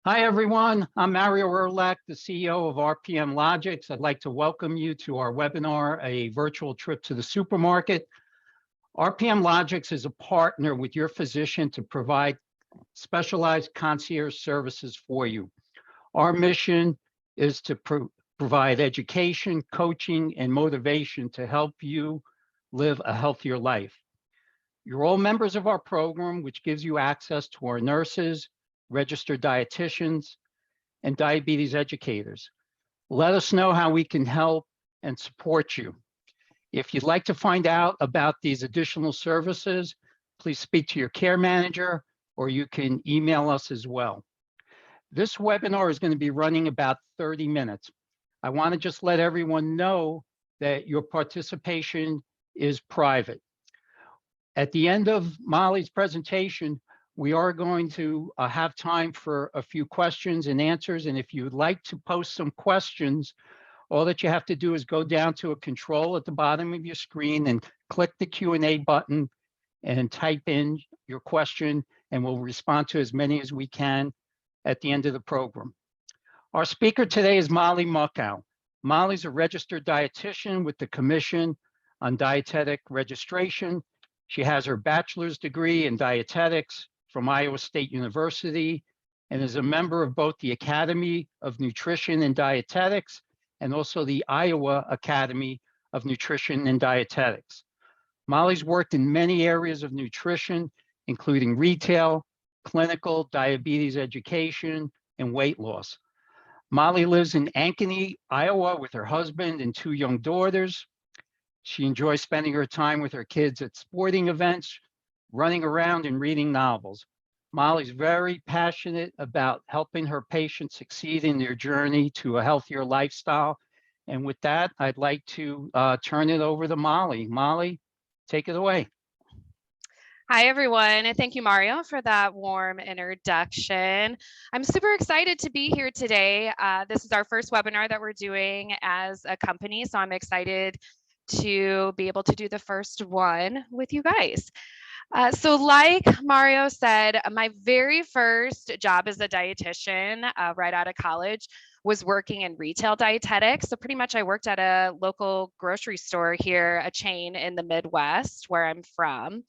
Hi, everyone. I'm Mario Erlach, the CEO of RPM Logics. I'd like to welcome you to our webinar, A Virtual Trip to the Supermarket. RPM Logics is a partner with your physician to provide specialized concierge services for you. Our mission is to provide education, coaching, and motivation to help you live a healthier life. You're all members of our program, which gives you access to our nurses, registered dietitians, and diabetes educators. Let us know how we can help and support you. If you'd like to find out about these additional services, please speak to your care manager, or you can email us as well. This webinar is going to be running about 30 minutes. I want to just let everyone know that your participation is private. At the end of Molly's presentation, we are going to have time for a few questions and answers. And if you'd like to post some questions, all that you have to do is go down to a control at the bottom of your screen and click the Q&A button and type in your question, and we'll respond to as many as we can at the end of the program. Our speaker today is Molly Muckow. Molly's a registered dietitian with the Commission on Dietetic Registration. She has her bachelor's degree in dietetics from Iowa State University and is a member of both the Academy of Nutrition and Dietetics and also the Iowa Academy of Nutrition and Dietetics. Molly's worked in many areas of nutrition, including retail, clinical, diabetes education, and weight loss. Molly lives in Ankeny, Iowa with her husband and two young daughters. She enjoys spending her time with her kids at sporting events, running around and reading novels. Molly's very passionate about helping her patients succeed in their journey to a healthier lifestyle. And with that, I'd like to turn it over to Molly. Molly, take it away. Hi, everyone, and thank you, Mario, for that warm introduction. I'm super excited to be here today. This is our first webinar that we're doing as a company, so I'm excited to be able to do the first one with you guys. So like Mario said, my very first job as a dietitian right out of college was working in retail dietetics. So pretty much I worked at a local grocery store here, a chain in the Midwest where I'm from.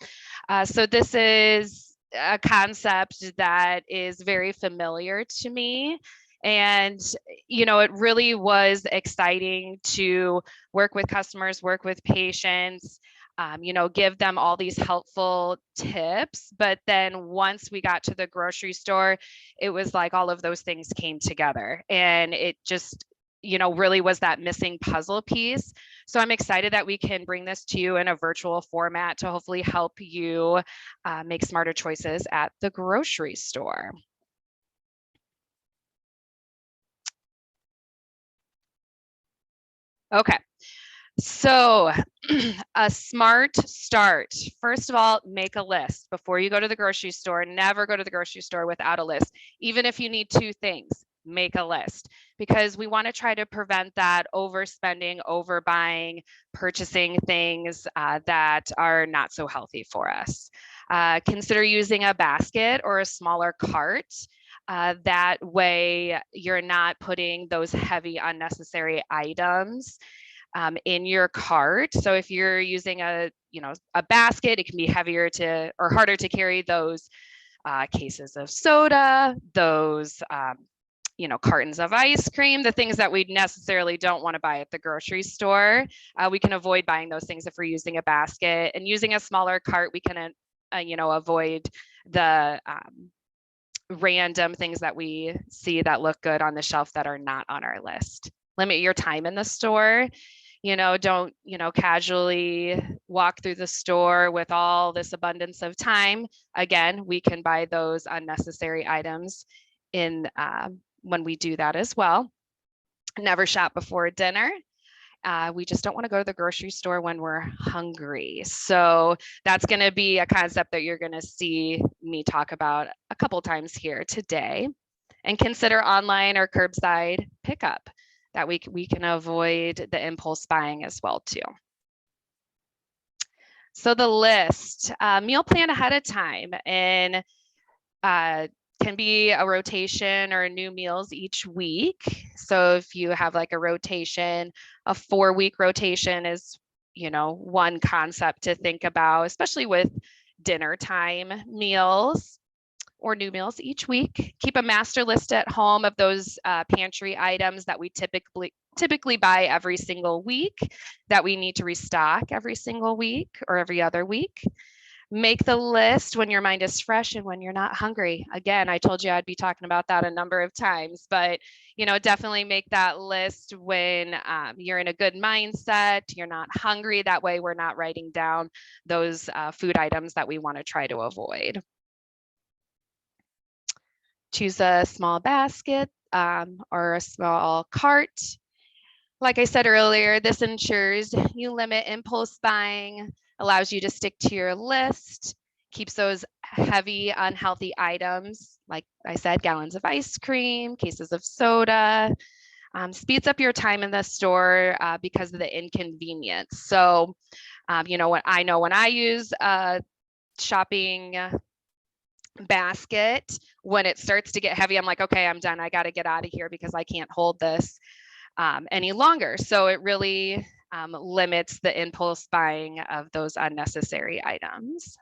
So this is a concept that is very familiar to me. And, you know, it really was exciting to work with customers, work with patients, you know, give them all these helpful tips. But then once we got to the grocery store, it was like all of those things came together, and it just, you know, really was that missing puzzle piece. So I'm excited that we can bring this to you in a virtual format to hopefully help you make smarter choices at the grocery store. Okay. So a smart start. First of all, make a list. Before you go to the grocery store, never go to the grocery store without a list. Even if you need two things, make a list, because we want to try to prevent that overspending, overbuying, purchasing things that are not so healthy for us. Consider using a basket or a smaller cart. That way you're not putting those heavy unnecessary items in your cart. So if you're using a basket, it can be heavier to or harder to carry those cases of soda, those cartons of ice cream, the things that we necessarily don't want to buy at the grocery store. We can avoid buying those things if we're using a basket, and using a smaller cart, we can avoid the random things that we see that look good on the shelf that are not on our list. Limit your time in the store. Don't, casually walk through the store with all this abundance of time. Again, we can buy those unnecessary items in when we do that as well. Never shop before dinner. We just don't want to go to the grocery store when we're hungry. So that's going to be a concept that you're going to see me talk about a couple times here today. And consider online or curbside pickup. That we can avoid the impulse buying as well too. So the list, meal plan ahead of time, and can be a rotation or new meals each week. So if you have like a rotation, a 4-week rotation is, one concept to think about, especially with dinner time meals or new meals each week. Keep a master list at home of those pantry items that we typically buy every single week that we need to restock every single week or every other week. Make the list when your mind is fresh and when you're not hungry. Again, I told you I'd be talking about that a number of times, but definitely make that list when you're in a good mindset, you're not hungry. That way we're not writing down those food items that we want to try to avoid. Choose a small basket or a small cart. Like I said earlier, this ensures you limit impulse buying, allows you to stick to your list, keeps those heavy, unhealthy items, like I said, gallons of ice cream, cases of soda, speeds up your time in the store because of the inconvenience. So, when I use a shopping basket, when it starts to get heavy, I'm like, okay, I'm done. I got to get out of here because I can't hold this any longer. So it really limits the impulse buying of those unnecessary items.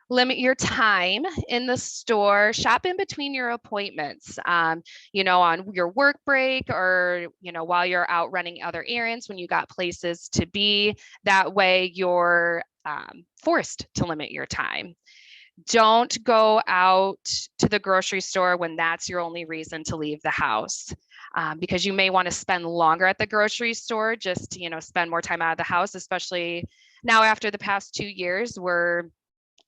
Limit your time in the store. Shop in between your appointments, on your work break or, while you're out running other errands when you got places to be. That way you're forced to limit your time. Don't go out to the grocery store when that's your only reason to leave the house. Because you may want to spend longer at the grocery store, just to, spend more time out of the house, especially now after the past 2 years, we're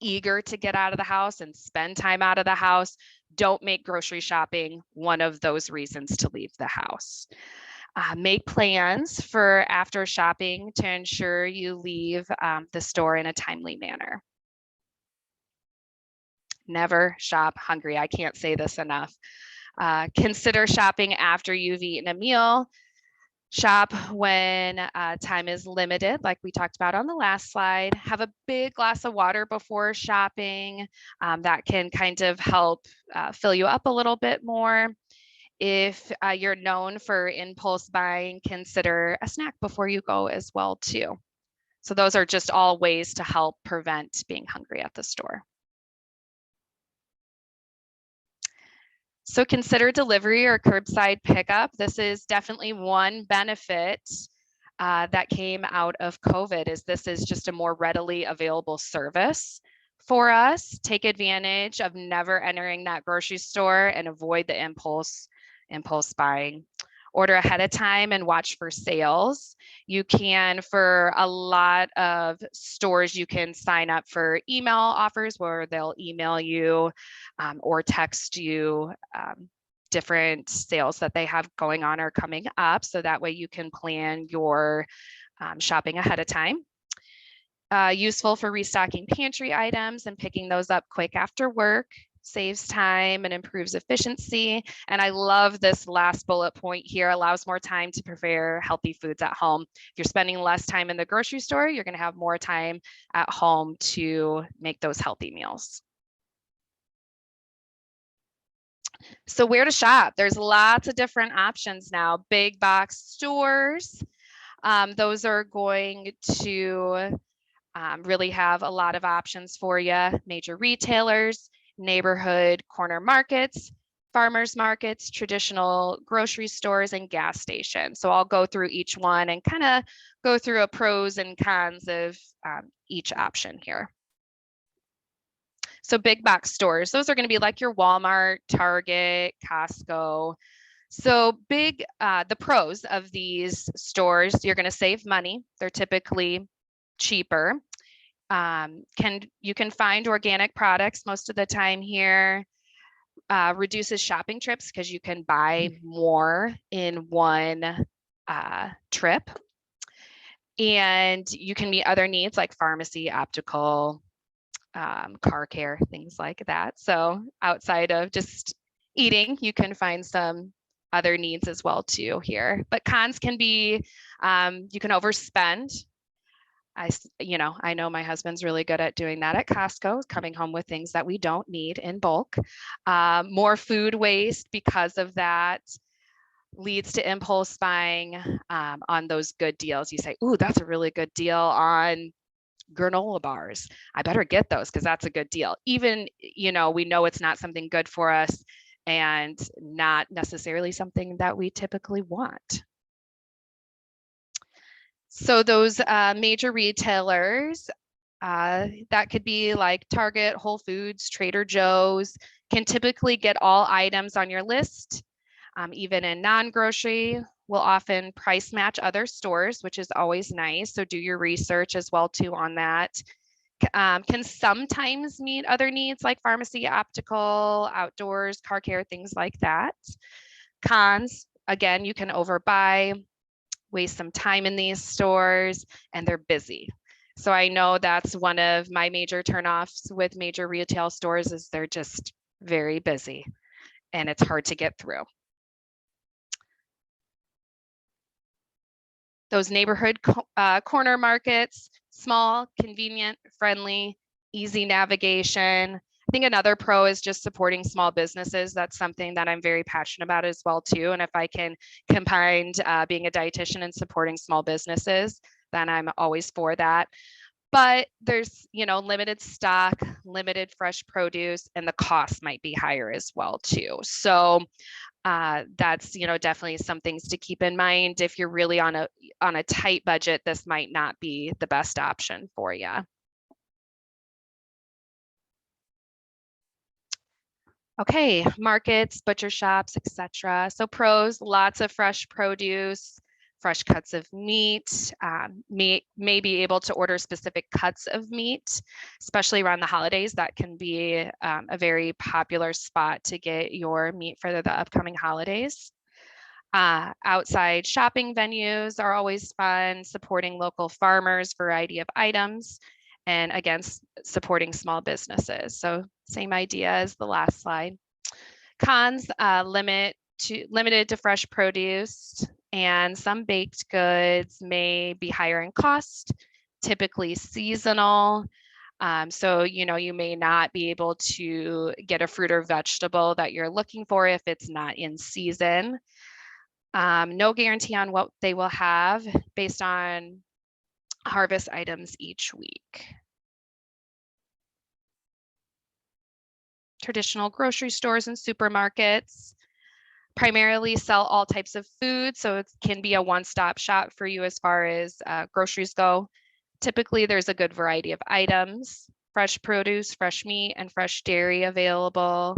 eager to get out of the house and spend time out of the house. Don't make grocery shopping one of those reasons to leave the house. Make plans for after shopping to ensure you leave the store in a timely manner. Never shop hungry. I can't say this enough. Consider shopping after you've eaten a meal. Shop when time is limited, like we talked about on the last slide. Have a big glass of water before shopping. That can kind of help fill you up a little bit more. If you're known for impulse buying, consider a snack before you go as well too. So those are just all ways to help prevent being hungry at the store. So consider delivery or curbside pickup. This is definitely one benefit that came out of COVID, is this is just a more readily available service for us. Take advantage of never entering that grocery store and avoid the impulse buying. Order ahead of time and watch for sales. You can, for a lot of stores, you can sign up for email offers where they'll email you or text you different sales that they have going on or coming up. So that way you can plan your shopping ahead of time. Useful for restocking pantry items and picking those up quick after work. Saves time and improves efficiency. And I love this last bullet point here, allows more time to prepare healthy foods at home. If you're spending less time in the grocery store, you're going to have more time at home to make those healthy meals. So where to shop? There's lots of different options now. Big box stores, those are going to really have a lot of options for you. Major retailers, neighborhood corner markets, farmers markets, traditional grocery stores, and gas stations. So I'll go through each one and kind of go through a pros and cons of each option here. So big box stores, those are going to be like your Walmart, Target, Costco. So the pros of these stores, you're going to save money. They're typically cheaper. You can find organic products most of the time here. Reduces shopping trips because you can buy more in one trip. And you can meet other needs like pharmacy, optical, car care, things like that. So outside of just eating, you can find some other needs as well too here. But cons can be you can overspend. I know my husband's really good at doing that at Costco, coming home with things that we don't need in bulk. More food waste because of that leads to impulse buying on those good deals. You say, ooh, that's a really good deal on granola bars. I better get those because that's a good deal. Even, we know it's not something good for us and not necessarily something that we typically want. So those major retailers, that could be like Target, Whole Foods, Trader Joe's, can typically get all items on your list. Even in non-grocery, will often price match other stores, which is always nice. So do your research as well too on that. Can sometimes meet other needs like pharmacy, optical, outdoors, car care, things like that. Cons, again, you can overbuy, waste some time in these stores, and they're busy. So I know that's one of my major turnoffs with major retail stores is they're just very busy and it's hard to get through. Those neighborhood corner markets, small, convenient, friendly, easy navigation. I think another pro is just supporting small businesses. That's something that I'm very passionate about as well too. And if I can combine being a dietitian and supporting small businesses, then I'm always for that. But there's, limited stock, limited fresh produce, and the cost might be higher as well too. So that's, definitely some things to keep in mind. If you're really on a tight budget, this might not be the best option for you. Okay, markets, butcher shops, etc. So pros, lots of fresh produce, fresh cuts of meat, may be able to order specific cuts of meat, especially around the holidays. That can be a very popular spot to get your meat for the upcoming holidays. Outside shopping venues are always fun, supporting local farmers, variety of items, and again, supporting small businesses. So same idea as the last slide. Cons, limited to fresh produce, and some baked goods may be higher in cost, typically seasonal. So, you may not be able to get a fruit or vegetable that you're looking for if it's not in season. No guarantee on what they will have based on harvest items each week. Traditional grocery stores and supermarkets primarily sell all types of food, so it can be a one-stop shop for you as far as groceries go. Typically, there's a good variety of items, fresh produce, fresh meat, and fresh dairy available.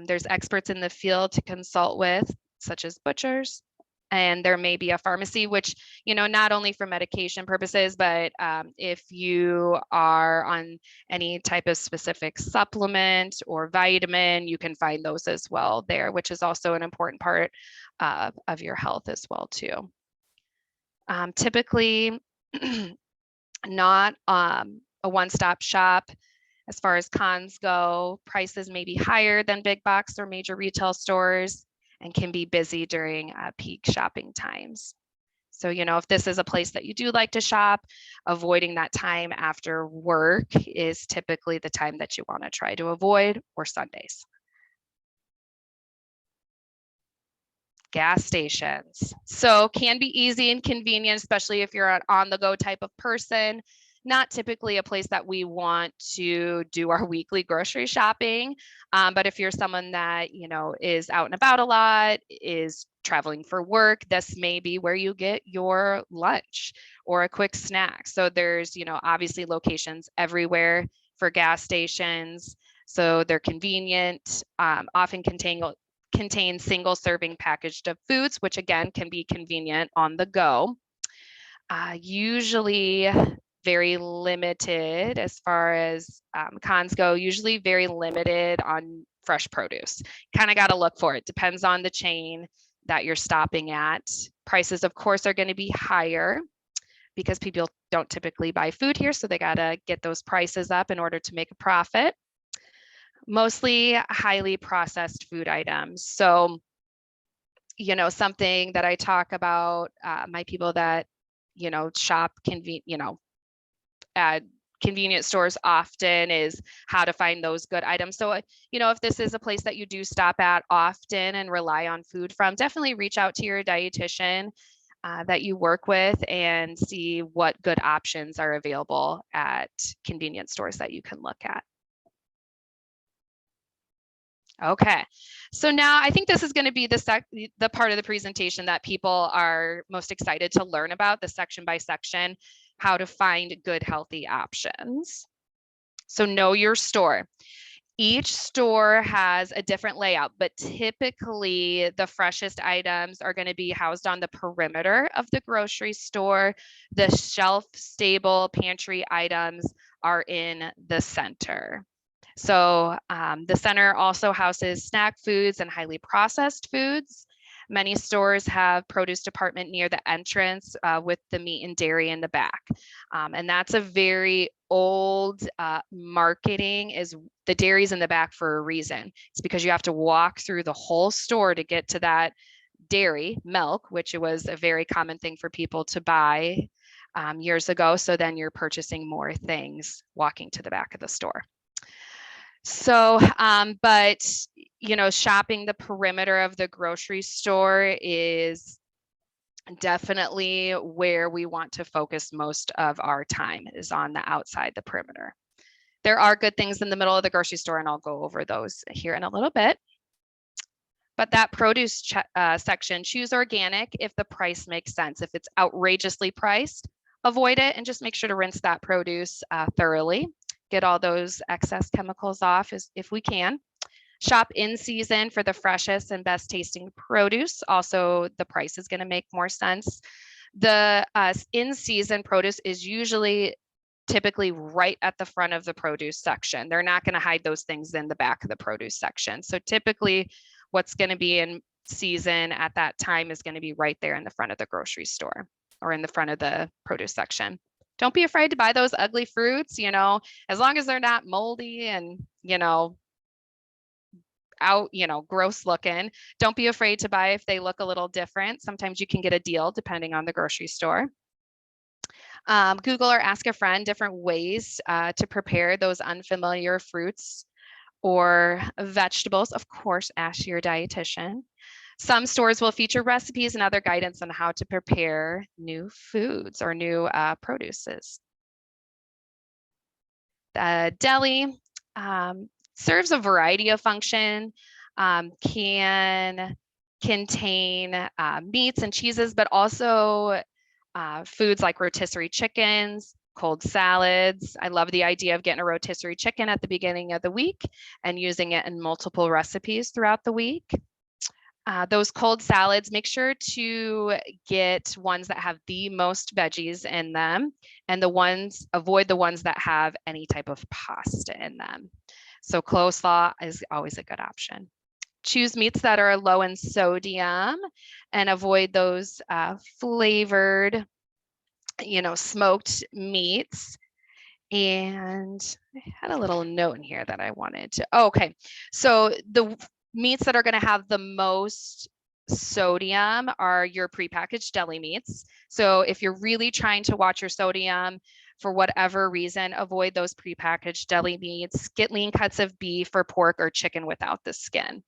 There's experts in the field to consult with, such as butchers. And there may be a pharmacy, which, not only for medication purposes, but if you are on any type of specific supplement or vitamin, you can find those as well there, which is also an important part of your health as well too. Typically not a one-stop shop. As far as cons go, prices may be higher than big box or major retail stores and can be busy during peak shopping times. So, if this is a place that you do like to shop, avoiding that time after work is typically the time that you want to try to avoid, or Sundays. Gas stations. So can be easy and convenient, especially if you're an on-the-go type of person. Not typically a place that we want to do our weekly grocery shopping. But if you're someone that, is out and about a lot, is traveling for work, this may be where you get your lunch or a quick snack. So there's, obviously locations everywhere for gas stations. So they're convenient, often contain single serving packaged of foods, which again can be convenient on the go. Usually very limited as far as cons go, usually very limited on fresh produce. Kind of got to look for it. Depends on the chain that you're stopping at. Prices, of course, are going to be higher because people don't typically buy food here. So they got to get those prices up in order to make a profit. Mostly highly processed food items. So, something that I talk about, my people that, shop at convenience stores often is how to find those good items. So, you know, if this is a place that you do stop at often and rely on food from, definitely reach out to your dietitian that you work with and see what good options are available at convenience stores that you can look at. Okay, so now I think this is going to be the part of the presentation that people are most excited to learn about, the section by section, how to find good healthy options. So know your store. Each store has a different layout, but typically the freshest items are going to be housed on the perimeter of the grocery store. The shelf stable pantry items are in the center. So the center also houses snack foods and highly processed foods. Many stores have produce department near the entrance with the meat and dairy in the back. And that's a very old marketing, is the dairy's in the back for a reason. It's because you have to walk through the whole store to get to that dairy milk, which was a very common thing for people to buy years ago. So then you're purchasing more things walking to the back of the store. So, but, you know, shopping the perimeter of the grocery store is definitely where we want to focus most of our time, is on the outside, the perimeter. There are good things in the middle of the grocery store, and I'll go over those here in a little bit. But that produce section, choose organic if the price makes sense. If it's outrageously priced, avoid it and just make sure to rinse that produce thoroughly. Get all those excess chemicals off if we can. Shop in season for the freshest and best tasting produce. Also, the price is going to make more sense. The in season produce is typically right at the front of the produce section. They're not going to hide those things in the back of the produce section. So typically what's going to be in season at that time is going to be right there in the front of the grocery store or in the front of the produce section. Don't be afraid to buy those ugly fruits, you know, as long as they're not moldy and, you know, gross looking. Don't be afraid to buy if they look a little different. Sometimes you can get a deal depending on the grocery store. Google or ask a friend different ways to prepare those unfamiliar fruits or vegetables. Of course, ask your dietitian. Some stores will feature recipes and other guidance on how to prepare new foods or new produces. The deli serves a variety of function, can contain meats and cheeses, but also foods like rotisserie chickens, cold salads. I love the idea of getting a rotisserie chicken at the beginning of the week and using it in multiple recipes throughout the week. Those cold salads, make sure to get ones that have the most veggies in them, and avoid the ones that have any type of pasta in them. So coleslaw is always a good option. Choose meats that are low in sodium and avoid those flavored, smoked meats. And I had a little note in here that I wanted to, okay. So the meats that are going to have the most sodium are your prepackaged deli meats. So if you're really trying to watch your sodium for whatever reason, avoid those prepackaged deli meats. Get lean cuts of beef or pork or chicken without the skin.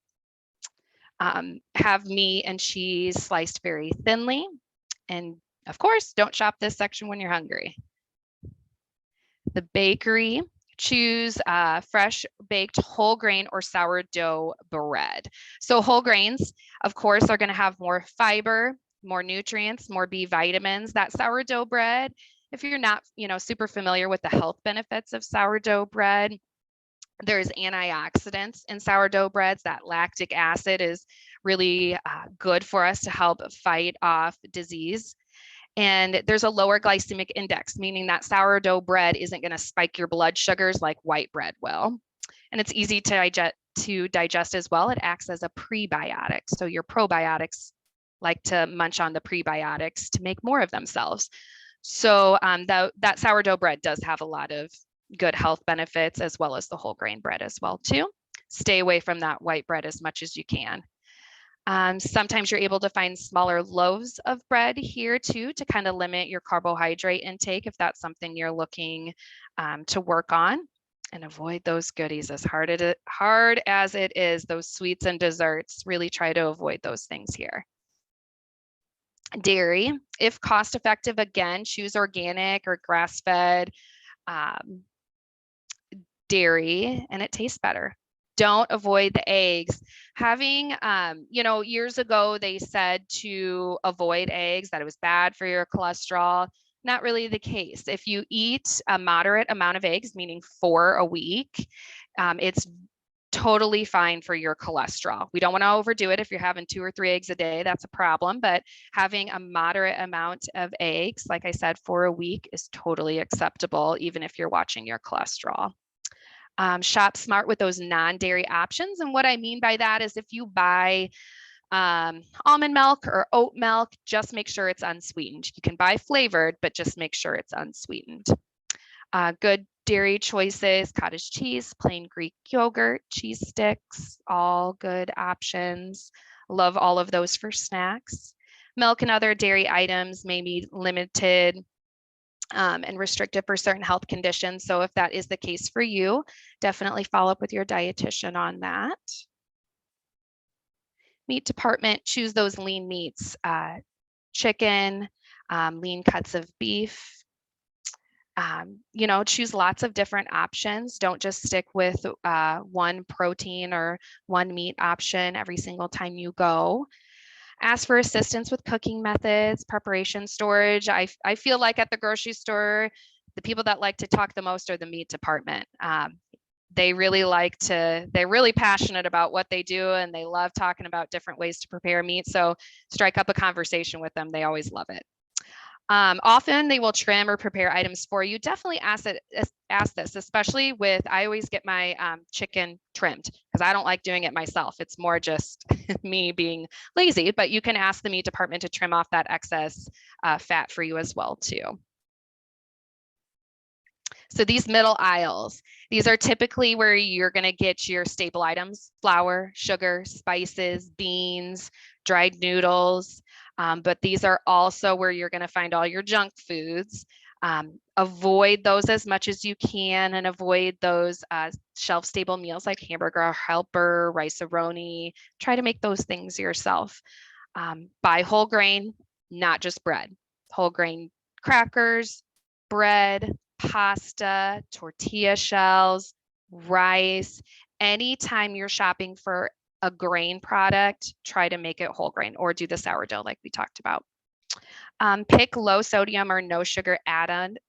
Have meat and cheese sliced very thinly. And of course, don't shop this section when you're hungry. The bakery, choose fresh baked whole grain or sourdough bread. So whole grains, of course, are going to have more fiber, more nutrients, more B vitamins. That sourdough bread, if you're not, super familiar with the health benefits of sourdough bread, there's antioxidants in sourdough breads. That lactic acid is really good for us to help fight off disease. And there's a lower glycemic index, meaning that sourdough bread isn't going to spike your blood sugars like white bread will. And it's easy to digest as well. It acts as a prebiotic. So your probiotics like to munch on the prebiotics to make more of themselves. So that sourdough bread does have a lot of good health benefits, as well as the whole grain bread as well too. Stay away from that white bread as much as you can. Sometimes you're able to find smaller loaves of bread here too, to kind of limit your carbohydrate intake if that's something you're looking to work on. And avoid those goodies as hard as it is, those sweets and desserts. Really try to avoid those things here. Dairy, if cost effective, again, choose organic or grass-fed dairy, and it tastes better. Don't avoid the eggs. Having, years ago, they said to avoid eggs, that it was bad for your cholesterol. Not really the case. If you eat a moderate amount of eggs, meaning 4 a week, it's totally fine for your cholesterol. We don't want to overdo it. If you're having 2 or 3 eggs a day, that's a problem. But having a moderate amount of eggs, like I said, 4 a week is totally acceptable, even if you're watching your cholesterol. Shop smart with those non-dairy options. And what I mean by that is if you buy almond milk or oat milk, just make sure it's unsweetened. You can buy flavored, but just make sure it's unsweetened. Good dairy choices: cottage cheese, plain Greek yogurt, cheese sticks, all good options. Love all of those for snacks. Milk and other dairy items may be limited and restricted for certain health conditions. So if that is the case for you, definitely follow up with your dietitian on that. Meat department, choose those lean meats, chicken, lean cuts of beef. Choose lots of different options. Don't just stick with one protein or one meat option every single time you go. Ask for assistance with cooking methods, preparation, storage. I feel like at the grocery store, the people that like to talk the most are the meat department. They're really passionate about what they do, and they love talking about different ways to prepare meat. So strike up a conversation with them. They always love it. Often they will trim or prepare items for you. Definitely ask this, especially I always get my chicken trimmed because I don't like doing it myself. It's more just me being lazy, but you can ask the meat department to trim off that excess fat for you as well too. So these middle aisles, these are typically where you're going to get your staple items: flour, sugar, spices, beans, dried noodles. But these are also where you're going to find all your junk foods. Avoid those as much as you can, and avoid those shelf stable meals like Hamburger Helper, Rice-A-Roni. Try to make those things yourself. Buy whole grain, not just bread. Whole grain crackers, bread, pasta, tortilla shells, rice. Anytime you're shopping for a grain product, try to make it whole grain or do the sourdough like we talked about. Pick low sodium or no sugar added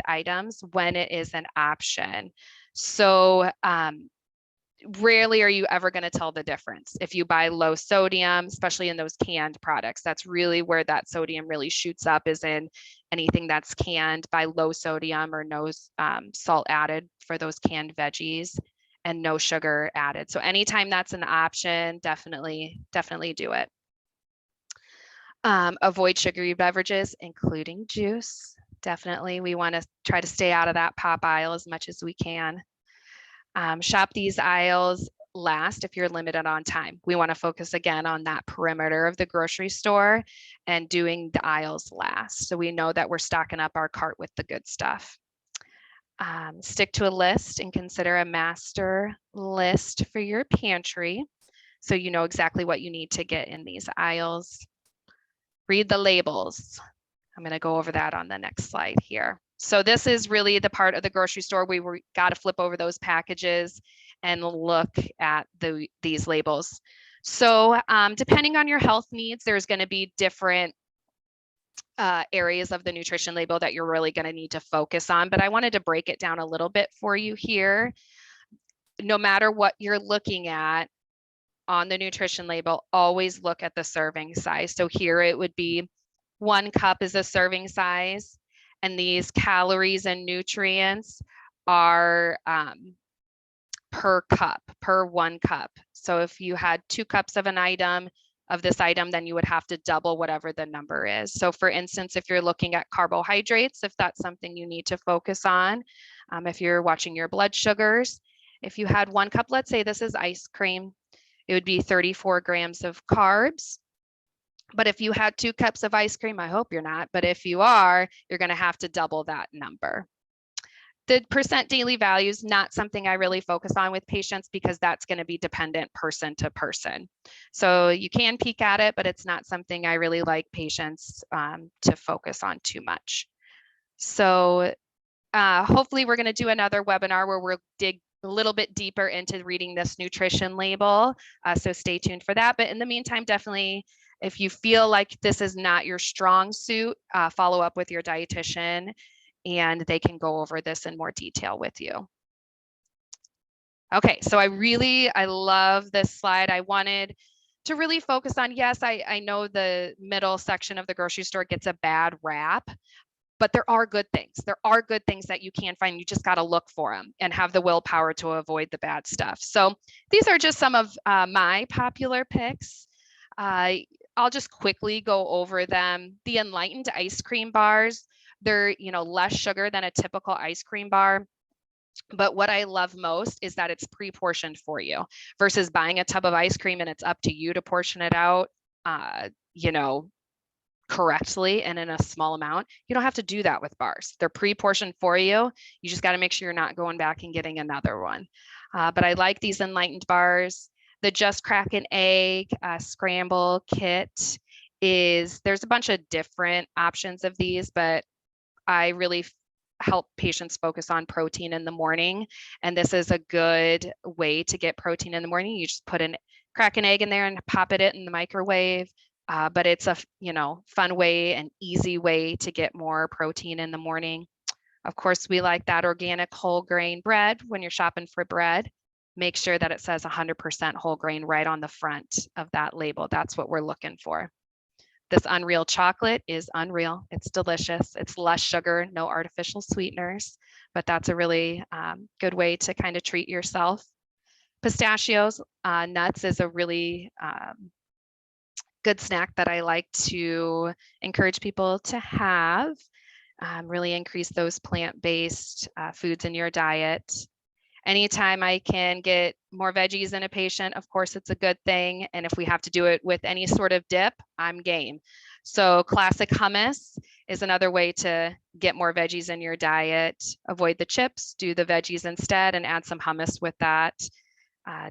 items when it is an option. So rarely are you ever going to tell the difference. If you buy low sodium, especially in those canned products, that's really where that sodium really shoots up, is in anything that's canned. By low sodium or no salt added for those canned veggies, and no sugar added. So anytime that's an option, definitely do it. Avoid sugary beverages, including juice. Definitely, we want to try to stay out of that pop aisle as much as we can. Shop these aisles last if you're limited on time. We want to focus again on that perimeter of the grocery store and doing the aisles last, so we know that we're stocking up our cart with the good stuff. Stick to a list and consider a master list for your pantry, so you know exactly what you need to get in these aisles. Read the labels. I'm going to go over that on the next slide here. So this is really the part of the grocery store where we got to flip over those packages and look at these labels. So depending on your health needs, there's going to be different areas of the nutrition label that you're really going to need to focus on, but I wanted to break it down a little bit for you here. No matter what you're looking at on the nutrition label, always look at the serving size. So here it would be 1 cup is a serving size, and these calories and nutrients are per cup, per 1 cup. So if you had 2 cups of an item, of this item, then you would have to double whatever the number is. So for instance, if you're looking at carbohydrates, if that's something you need to focus on, if you're watching your blood sugars, if you had 1 cup, let's say this is ice cream, it would be 34 grams of carbs. But if you had 2 cups of ice cream, I hope you're not, but if you are, you're going to have to double that number. The percent daily value is not something I really focus on with patients because that's going to be dependent person to person. So you can peek at it, but it's not something I really like patients to focus on too much. So hopefully we're going to do another webinar where we'll dig a little bit deeper into reading this nutrition label. So stay tuned for that. But in the meantime, definitely, if you feel like this is not your strong suit, follow up with your dietitian and they can go over this in more detail with you. Okay, so I love this slide. I wanted to really focus on, yes, I know the middle section of the grocery store gets a bad rap, but there are good things. There are good things that you can find. You just got to look for them and have the willpower to avoid the bad stuff. So these are just some of my popular picks. I'll just quickly go over them. The Enlightened ice cream bars, they're, you know, less sugar than a typical ice cream bar. But what I love most is that it's pre-portioned for you versus buying a tub of ice cream and it's up to you to portion it out, you know, correctly and in a small amount. You don't have to do that with bars. They're pre-portioned for you. You just got to make sure you're not going back and getting another one. But I like these Enlightened bars. The Just Crack an Egg Scramble Kit there's a bunch of different options of these, but I really help patients focus on protein in the morning. And this is a good way to get protein in the morning. You just crack an egg in there and pop it in the microwave. But it's a, you know, fun way and easy way to get more protein in the morning. Of course, we like that organic whole grain bread. When you're shopping for bread, make sure that it says 100% whole grain right on the front of that label. That's what we're looking for. This Unreal chocolate is unreal. It's delicious. It's less sugar, no artificial sweeteners, but that's a really good way to kind of treat yourself. Pistachios, nuts is a really good snack that I like to encourage people to have. Really increase those plant-based foods in your diet. Anytime I can get more veggies in a patient, of course, it's a good thing. And if we have to do it with any sort of dip, I'm game. So classic hummus is another way to get more veggies in your diet. Avoid the chips, do the veggies instead, and add some hummus with that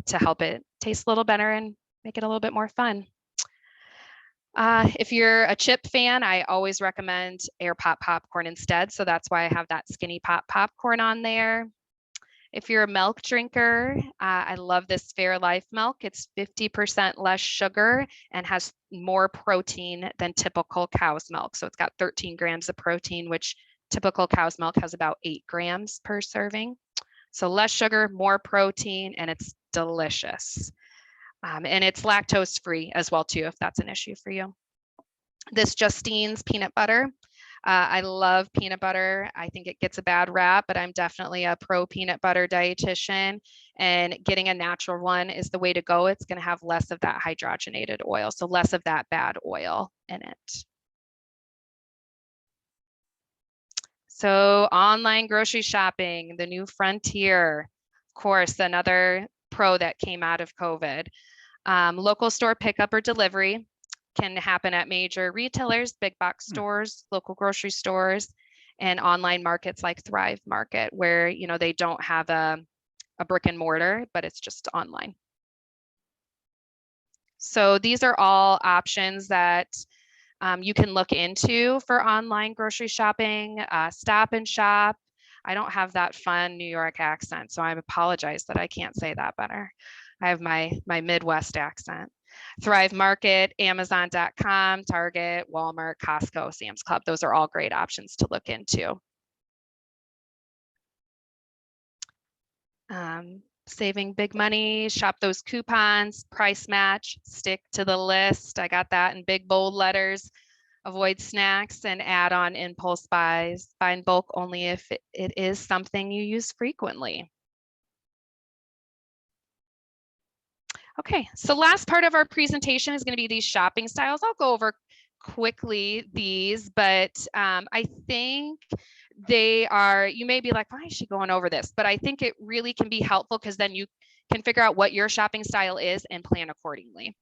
to help it taste a little better and make it a little bit more fun. If you're a chip fan, I always recommend Air Pop popcorn instead. So that's why I have that Skinny Pop popcorn on there. If you're a milk drinker, I love this Fairlife milk. It's 50% less sugar and has more protein than typical cow's milk. So it's got 13 grams of protein, which typical cow's milk has about 8 grams per serving. So less sugar, more protein, and it's delicious. And it's lactose free as well too, if that's an issue for you. This Justine's peanut butter. I love peanut butter. I think it gets a bad rap, but I'm definitely a pro peanut butter dietitian, and getting a natural one is the way to go. It's going to have less of that hydrogenated oil, so less of that bad oil in it. So online grocery shopping, the new frontier, of course, another pro that came out of COVID. Local store pickup or delivery can happen at major retailers, big box stores, local grocery stores, and online markets like Thrive Market, where, you know, they don't have a brick and mortar, but it's just online. So these are all options that you can look into for online grocery shopping. Stop and Shop. I don't have that fun New York accent, so I apologize that I can't say that better. I have my Midwest accent. Thrive Market, Amazon.com, Target, Walmart, Costco, Sam's Club. Those are all great options to look into. Saving big money, shop those coupons, price match, stick to the list. I got that in big bold letters. Avoid snacks and add on impulse buys. Buy in bulk only if it is something you use frequently. Okay, so last part of our presentation is going to be these shopping styles. I'll go over quickly these, but I think you may be like, why is she going over this? But I think it really can be helpful because then you can figure out what your shopping style is and plan accordingly.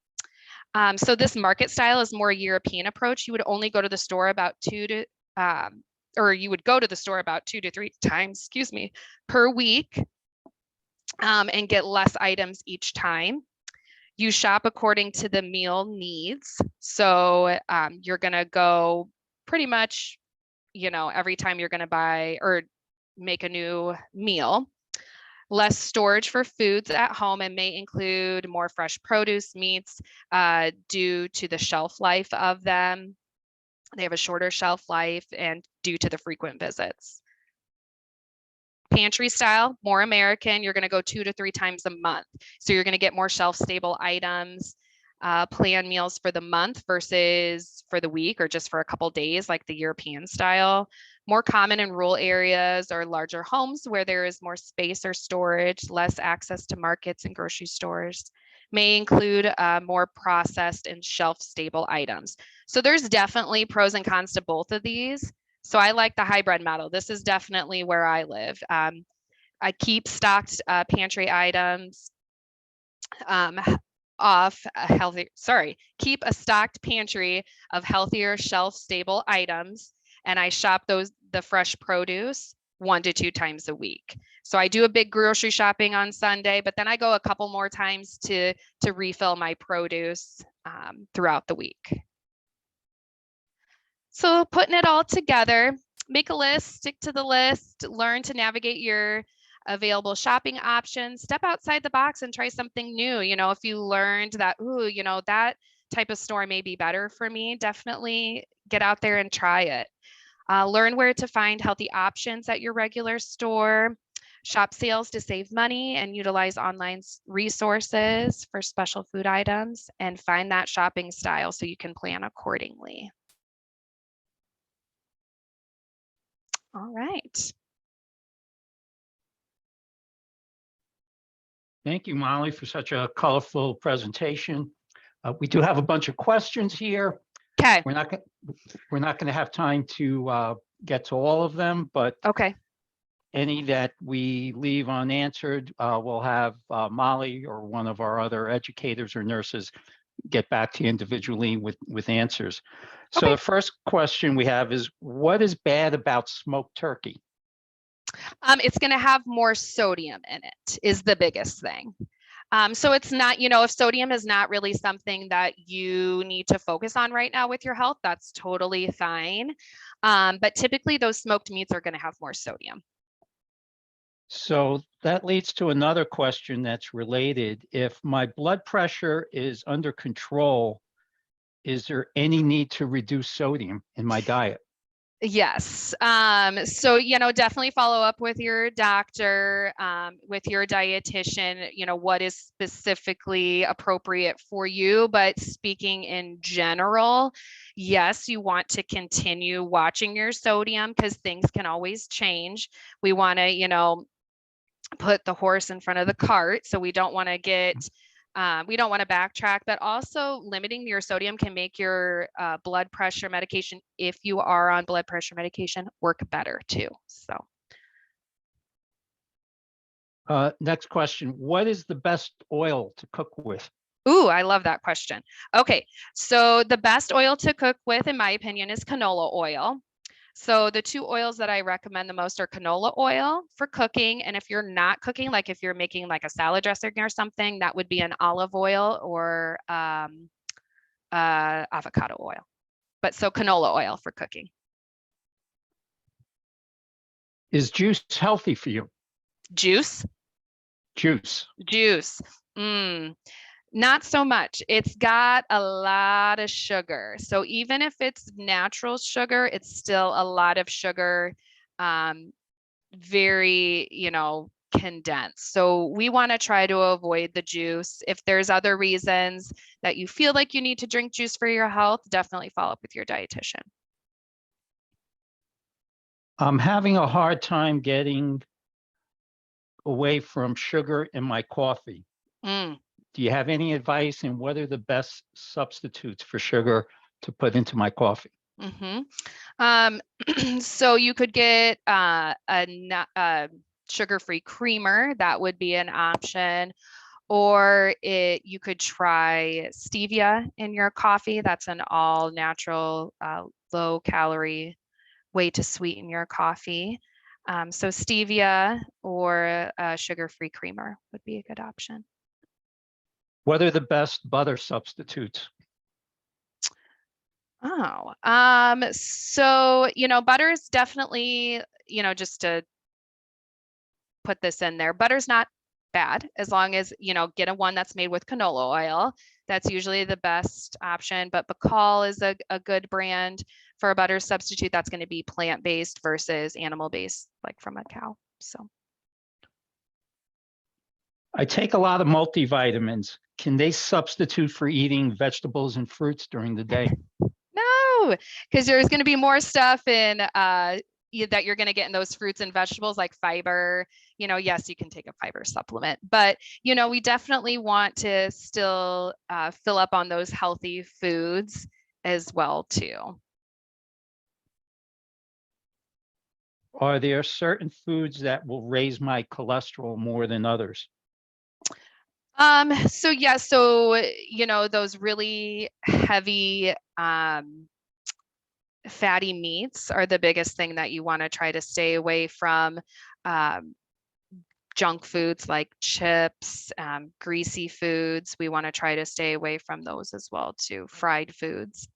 So this market style is more European approach. You would only go to the store about two to three times, per week, and get less items each time. You shop according to the meal needs. So you're gonna go pretty much, every time you're gonna buy or make a new meal. Less storage for foods at home and may include more fresh produce, meats, due to the shelf life of them. They have a shorter shelf life and due to the frequent visits. Pantry style, more American. You're going to go 2 to 3 times a month. So you're going to get more shelf stable items, plan meals for the month versus for the week or just for a couple days like the European style. More common in rural areas or larger homes where there is more space or storage, less access to markets and grocery stores. May include more processed and shelf stable items. So there's definitely pros and cons to both of these. So I like the hybrid model. This is definitely where I live. I keep stocked pantry items keep a stocked pantry of healthier shelf stable items. And I shop the fresh produce 1 to 2 times a week. So I do a big grocery shopping on Sunday, but then I go a couple more times to refill my produce throughout the week. So putting it all together, make a list, stick to the list, learn to navigate your available shopping options, step outside the box and try something new. If you learned that, that type of store may be better for me, definitely get out there and try it. Learn where to find healthy options at your regular store, shop sales to save money and utilize online resources for special food items, and find that shopping style so you can plan accordingly. All right. Thank you, Molly, for such a colorful presentation. We do have a bunch of questions here. Okay. We're not going to have time to get to all of them, but okay. Any that we leave unanswered, we'll have Molly or one of our other educators or nurses get back to you individually with answers. So the first question we have is, what is bad about smoked turkey? It's going to have more sodium in it is the biggest thing. So it's not, if sodium is not really something that you need to focus on right now with your health, that's totally fine. But typically those smoked meats are going to have more sodium. So that leads to another question that's related. If my blood pressure is under control, is there any need to reduce sodium in my diet? Yes. So, definitely follow up with your doctor, with your dietitian, what is specifically appropriate for you. But speaking in general, yes, you want to continue watching your sodium because things can always change. We want to, put the horse in front of the cart. So we don't want to backtrack, but also limiting your sodium can make your blood pressure medication, if you are on blood pressure medication, work better too. So. Next question. What is the best oil to cook with? Ooh, I love that question. Okay, so the best oil to cook with, in my opinion, is canola oil. So the 2 oils that I recommend the most are canola oil for cooking. And if you're not cooking, like if you're making like a salad dressing or something, that would be an olive oil or avocado oil. But so canola oil for cooking. Is juice healthy for you? Juice? Juice. Not so much. It's got a lot of sugar. So even if it's natural sugar, it's still a lot of sugar, very, condensed. So we want to try to avoid the juice. If there's other reasons that you feel like you need to drink juice for your health, definitely follow up with your dietitian. I'm having a hard time getting away from sugar in my coffee. Do you have any advice on what are the best substitutes for sugar to put into my coffee? So you could get a sugar-free creamer. That would be an option. Or you could try stevia in your coffee. That's an all natural, low calorie way to sweeten your coffee. So stevia or a sugar-free creamer would be a good option. What are the best butter substitutes? Oh, so, butter is definitely, just to put this in there, butter's not bad as long as, get a one that's made with canola oil. That's usually the best option, but Bacall is a good brand for a butter substitute that's going to be plant-based versus animal-based, like from a cow. So I take a lot of multivitamins. Can they substitute for eating vegetables and fruits during the day? no, because there's going to be more stuff in that you're going to get in those fruits and vegetables like fiber. Yes, you can take a fiber supplement, but we definitely want to still fill up on those healthy foods as well too. Are there certain foods that will raise my cholesterol more than others? So yeah, so those really heavy fatty meats are the biggest thing that you want to try to stay away from. Junk foods like chips, greasy foods, we want to try to stay away from those as well too. Fried foods.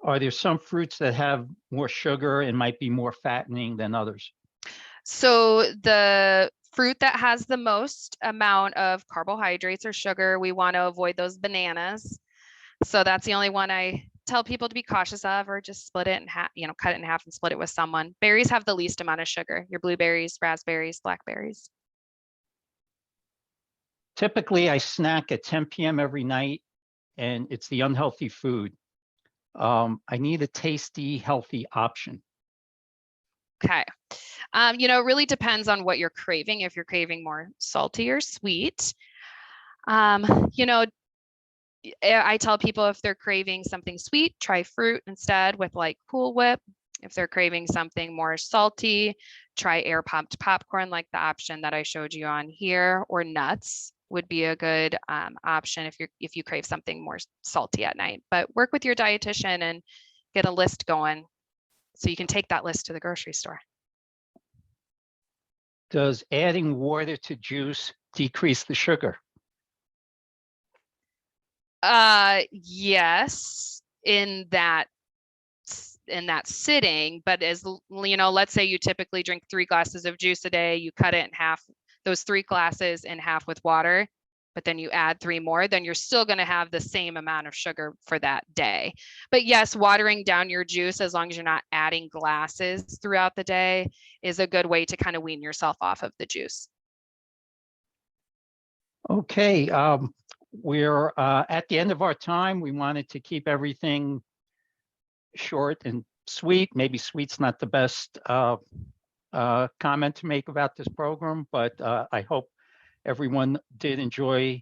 Are there some fruits that have more sugar and might be more fattening than others? So the fruit that has the most amount of carbohydrates or sugar, we want to avoid those bananas. So that's the only one I tell people to be cautious of, or just split it in half, cut it in half and split it with someone. Berries have the least amount of sugar, your blueberries, raspberries, blackberries. Typically, I snack at 10 p.m. every night, and it's the unhealthy food. I need a tasty, healthy option. Okay. It really depends on what you're craving. If you're craving more salty or sweet, I tell people if they're craving something sweet, try fruit instead with like Cool Whip. If they're craving something more salty, try air popped popcorn like the option that I showed you on here, or nuts would be a good option if you crave something more salty at night. But work with your dietitian and get a list going so you can take that list to the grocery store. Does adding water to juice decrease the sugar? Yes, in that sitting, but as let's say you typically drink 3 glasses of juice a day, you cut it in half, those 3 glasses in half with water, but then you add 3 more, then you're still going to have the same amount of sugar for that day. But yes, watering down your juice, as long as you're not adding glasses throughout the day, is a good way to kind of wean yourself off of the juice. Okay, we're at the end of our time. We wanted to keep everything short and sweet. Maybe sweet's not the best comment to make about this program, but I hope everyone did enjoy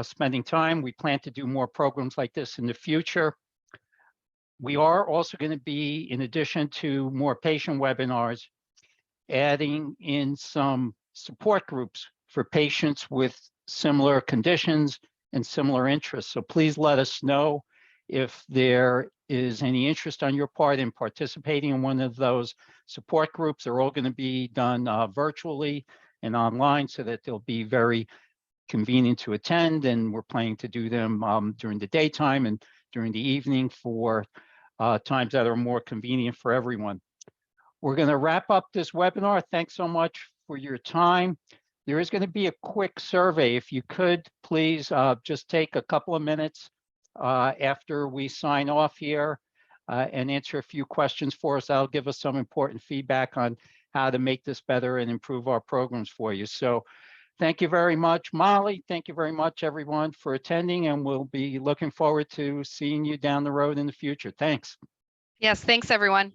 spending time. We plan to do more programs like this in the future. We are also going to be, in addition to more patient webinars, adding in some support groups for patients with similar conditions and similar interests. So please let us know if there is any interest on your part in participating in one of those support groups. They're all going to be done virtually and online so that they'll be very convenient to attend. And we're planning to do them during the daytime and during the evening for times that are more convenient for everyone. We're going to wrap up this webinar. Thanks so much for your time. There is going to be a quick survey. If you could, please just take a couple of minutes after we sign off here and answer a few questions for us. That'll give us some important feedback on how to make this better and improve our programs for you. So thank you very much, Molly. Thank you very much, everyone, for attending, and we'll be looking forward to seeing you down the road in the future. Thanks. Yes, thanks, everyone.